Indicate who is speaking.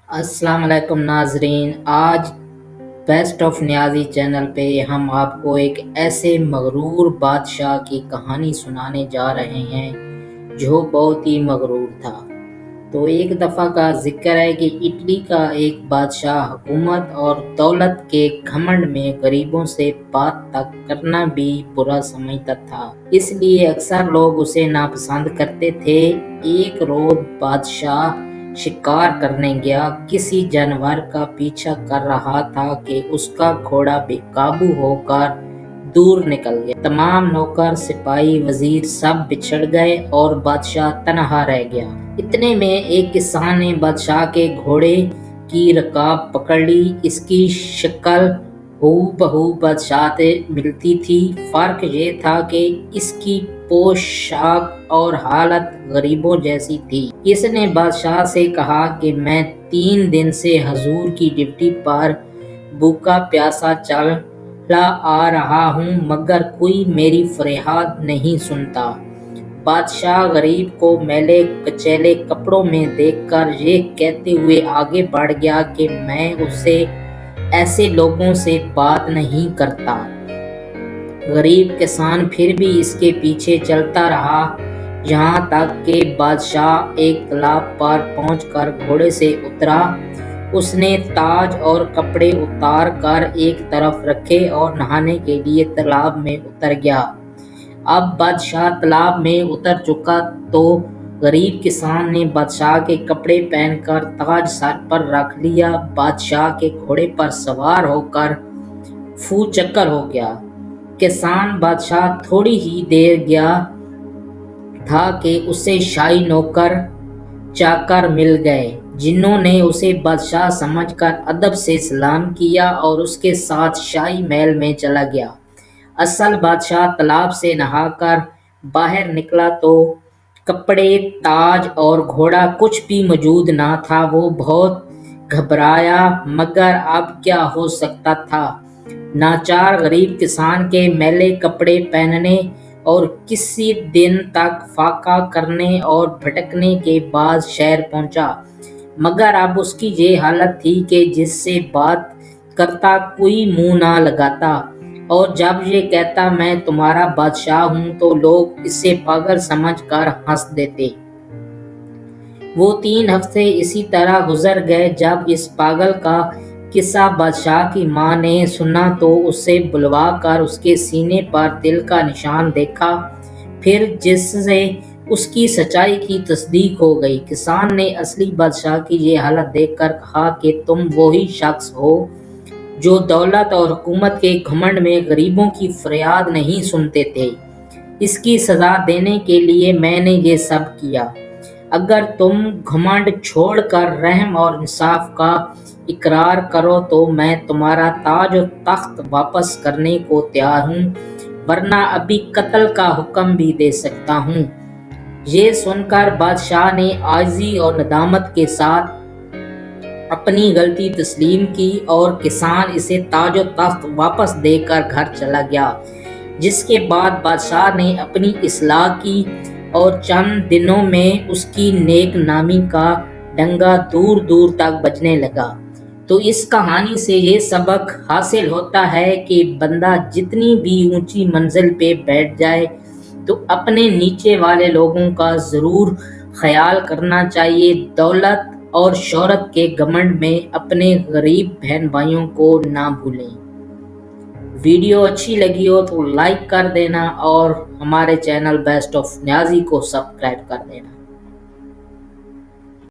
Speaker 1: अस्सलाम वालेकुम नाजरीन। आज बेस्ट ऑफ नियाज़ी चैनल पे हम आपको एक ऐसे मगरूर बादशाह की कहानी सुनाने जा रहे हैं जो बहुत ही मगरूर था। तो एक दफ़ा का जिक्र है कि इटली का एक बादशाह हुकूमत और दौलत के घमंड में गरीबों से बात तक करना भी बुरा समझता था, इसलिए अक्सर लोग उसे नापसंद करते थे। एक रोज बादशाह शिकार करने गया, किसी जानवर का पीछा कर रहा था कि उसका घोड़ा बेकाबू होकर दूर निकल गया। तमाम नौकर सिपाही वजीर सब बिछड़ गए और बादशाह तनहा रह गया। इतने में एक किसान ने बादशाह के घोड़े की रकाब पकड़ ली। इसकी शक्ल हूबहू बादशाह से मिलती थी, फर्क ये था कि इसकी पोशाक और हालत गरीबों जैसी थी। इसने बादशाह से कहा कि मैं 3 दिन से हजूर की ड्यूटी पर भूखा प्यासा चला आ रहा हूँ, मगर कोई मेरी फरियाद नहीं सुनता। बादशाह गरीब को मैले कचैले कपड़ों में देखकर ये कहते हुए आगे बढ़ गया कि मैं उससे ऐसे लोगों से बात नहीं करता। गरीब किसान फिर भी इसके पीछे चलता रहा, यहाँ तक कि बादशाह एक तालाब पर पहुंचकर घोड़े से उतरा। उसने ताज और कपड़े उतार कर एक तरफ रखे और नहाने के लिए तालाब में उतर गया। अब बादशाह तालाब में उतर चुका तो गरीब किसान ने बादशाह के कपड़े पहनकर ताज सर पर रख लिया। बादशाह के घोड़े पर सवार होकर फू चक्कर हो गया। किसान बादशाह थोड़ी ही देर गया था कि उसे शाही नौकर चाकर मिल गए, जिन्होंने उसे बादशाह समझकर अदब से सलाम किया और उसके साथ शाही महल में चला गया। असल बादशाह तालाब से नहाकर बाहर निकला तो कपड़े, ताज और घोड़ा कुछ भी मौजूद ना था। वो बहुत घबराया, मगर अब क्या हो सकता था। नाचार गरीब किसान के मैले कपड़े पहनने और किसी दिन तक फाका करने और भटकने के बाद शहर पहुंचा, मगर अब उसकी ये हालत थी कि जिससे बात करता कोई मुंह ना लगाता, और जब ये कहता मैं तुम्हारा बादशाह हूँ तो लोग इसे पागल समझकर हंस देते। वो 3 हफ्ते इसी तरह गुजर गए। जब इस पागल का किस्सा बादशाह की माँ ने सुना तो उसे बुलवा कर उसके सीने पर तिल का निशान देखा, फिर जिससे उसकी सच्चाई की तस्दीक हो गई। किसान ने असली बादशाह की ये हालत देखकर कहा कि तुम वही शख्स हो जो दौलत और हुकूमत के घमंड में गरीबों की फरियाद नहीं सुनते थे। इसकी सजा देने के लिए मैंने ये सब किया। अगर तुम घमंड छोड़कर रहम और इंसाफ का इकरार करो तो मैं तुम्हारा ताज और तख्त वापस करने को तैयार हूँ, वरना अभी कत्ल का हुक्म भी दे सकता हूँ। ये सुनकर बादशाह ने आजिज़ी और नदामत के साथ अपनी गलती तस्लीम की और किसान इसे ताज और तख्त वापस देकर घर चला गया। जिसके बाद बादशाह ने अपनी इस्लाह की और चंद दिनों में उसकी नेक नामी का डंगा दूर दूर तक बजने लगा। तो इस कहानी से ये सबक हासिल होता है कि बंदा जितनी भी ऊंची मंजिल पे बैठ जाए तो अपने नीचे वाले लोगों का ज़रूर ख्याल करना चाहिए। दौलत और शोहरत के घमंड में अपने गरीब बहन भाइयों को ना भूलें। वीडियो अच्छी लगी हो तो लाइक कर देना और हमारे चैनल बेस्ट ऑफ नियाज़ी को सब्सक्राइब कर देना।